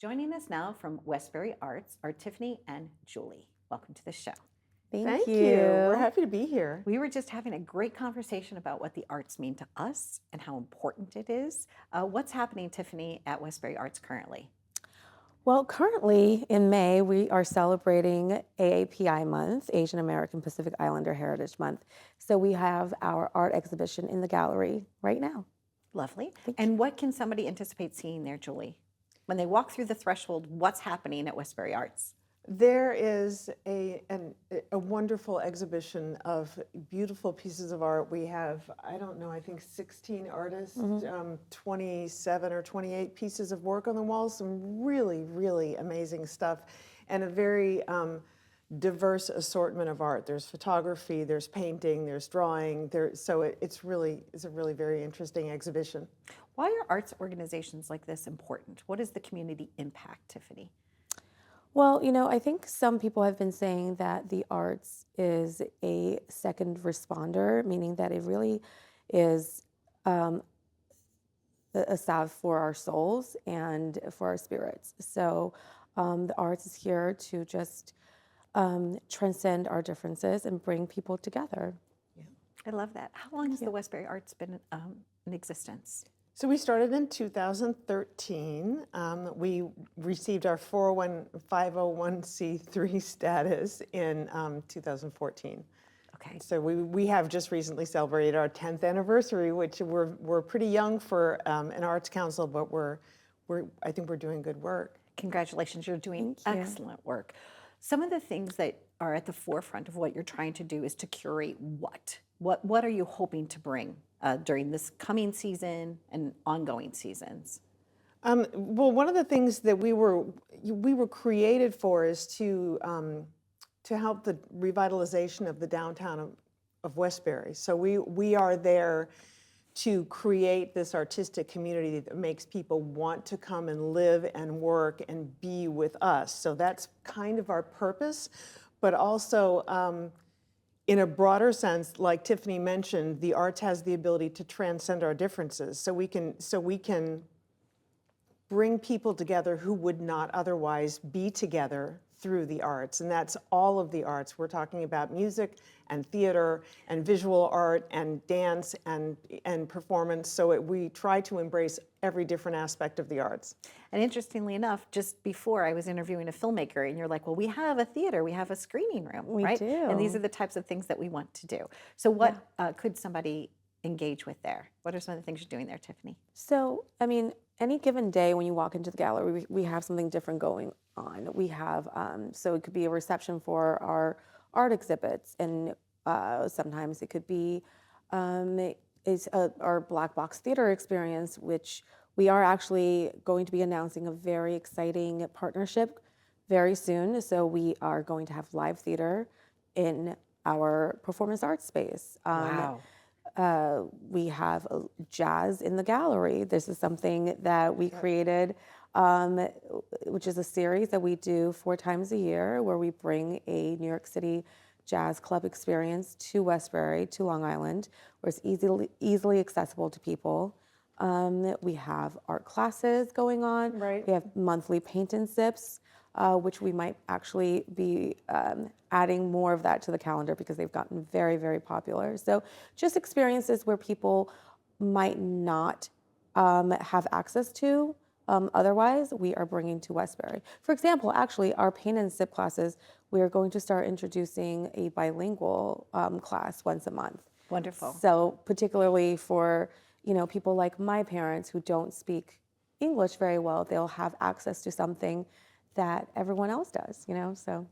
Joining us now from Westbury Arts are Tiffany and Julie. Welcome to the show. Thank you. We're happy to be here. We were just having a great conversation about what the arts mean to us and how important it is. What's happening, Tiffany, at Westbury Arts currently? Well, currently in May, we are celebrating AAPI month, Asian American Pacific Islander Heritage Month. So we have our art exhibition in the gallery right now. Lovely. Thank And what can somebody anticipate seeing there, Julie? When they walk through the threshold, what's happening at Westbury Arts? There is a wonderful exhibition of beautiful pieces of art. We have, I don't know, I think 16 artists, 27 or 28 pieces of work on the walls, some really, really amazing stuff, and a very diverse assortment of art. There's photography, there's painting, there's drawing, so it's a really very interesting exhibition. Why are arts organizations like this important? What is the community impact, Tiffany? Well, I think some people have been saying that the arts is a second responder, meaning that it really is a salve for our souls and for our spirits. So the arts is here to just transcend our differences and bring people together. Yeah. I love that. How long has the Westbury Arts been in existence? So we started in 2013. We received our 501c3 status in 2014. Okay. So we have just recently celebrated our 10th anniversary, which we're pretty young for an arts council, but I think we're doing good work. Congratulations, you're doing excellent work. Some of the things that are at the forefront of what you're trying to do is to curate what? What are you hoping to bring during this coming season and ongoing seasons? Well, one of the things that we were created for is to help the revitalization of the downtown of Westbury. So we are there to create this artistic community that makes people want to come and live and work and be with us. So that's kind of our purpose, but also in a broader sense, like Tiffany mentioned, the arts has the ability to transcend our differences. So we can bring people together who would not otherwise be together through the arts, and that's all of the arts. We're talking about music and theater and visual art and dance and performance. So we try to embrace every different aspect of the arts. And interestingly enough, just before I was interviewing a filmmaker, and you're like, well, we have a theater, we have a screening room, right? do. And these are the types of things that we want to do. So what could somebody engage with there? What are some of the things you're doing there, Tiffany? So, I mean, any given day when you walk into the gallery, we have something different going on. We have, so it could be a reception for our art exhibits, and sometimes it could be our black box theater experience, which we are actually going to be announcing a very exciting partnership very soon. So we are going to have live theater in our performance arts space. Wow. We have jazz in the gallery. This is something that we created, which is a series that we do 4 times a year, where we bring a New York City jazz club experience to Westbury, to Long Island, where it's easily accessible to people. We have art classes going on. Right. We have monthly paint and sips, which we might actually be adding more of that to the calendar because they've gotten very, very popular. So just experiences where people might not have access to otherwise, we are bringing to Westbury. For example, actually, our paint and sip classes, we are going to start introducing a bilingual class once a month. Wonderful. So particularly for people like my parents who don't speak English very well, they'll have access to something that everyone else does, so.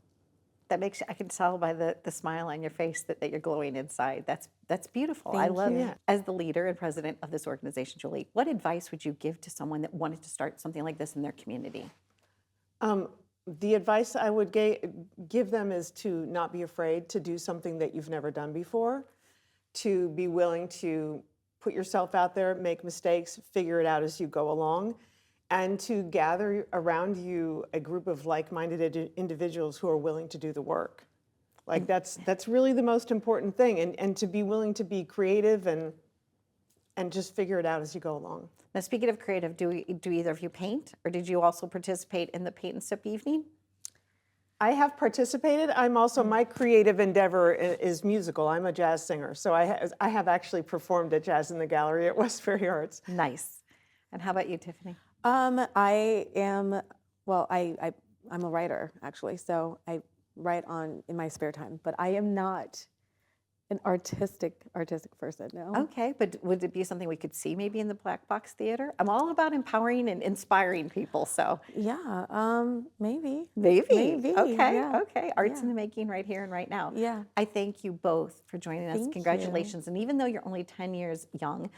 That makes, I can tell by the smile on your face that you're glowing inside. That's beautiful. I love you. it. As the leader and president of this organization, Julie, what advice would you give to someone that wanted to start something like this in their community? The advice I would give them is to not be afraid to do something that you've never done before, to be willing to put yourself out there, make mistakes, figure it out as you go along, and to gather around you a group of like-minded individuals who are willing to do the work. Like that's really the most important thing, and to be willing to be creative and just figure it out as you go along. Now, speaking of creative, do either of you paint, or did you also participate in the paint and sip evening? I have participated. I'm also, my creative endeavor is musical. I'm a jazz singer. So I have actually performed at Jazz in the Gallery at Westbury Arts. Nice. And how about you, Tiffany? I am, well, I'm a writer, actually, so I write in my spare time, but I am not an artistic person, no. Okay, but would it be something we could see maybe in the Black Box Theater? I'm all about empowering and inspiring people, so. Yeah, maybe. Maybe. Maybe, Okay, yeah. okay. Arts Yeah. in the making right here and right now. Yeah. I thank you both for joining us. Thank you. Congratulations. And even though you're only 10 years young,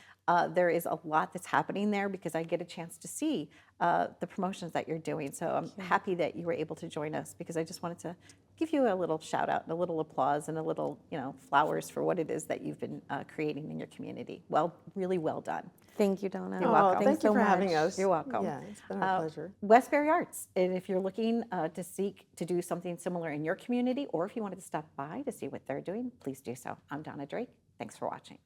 there is a lot that's happening there because I get a chance to see the promotions that you're doing. So I'm happy that you were able to join us because I just wanted to give you a little shout out and a little applause and a little, flowers for what it is that you've been creating in your community. Well, really well done. Thank you, Donna. You're welcome. Thank Thanks you so for much. having us. You're welcome. Yeah, it's been our pleasure. Westbury Arts, and if you're looking to seek to do something similar in your community, or if you wanted to stop by to see what they're doing, please do so. I'm Donna Drake. Thanks for watching.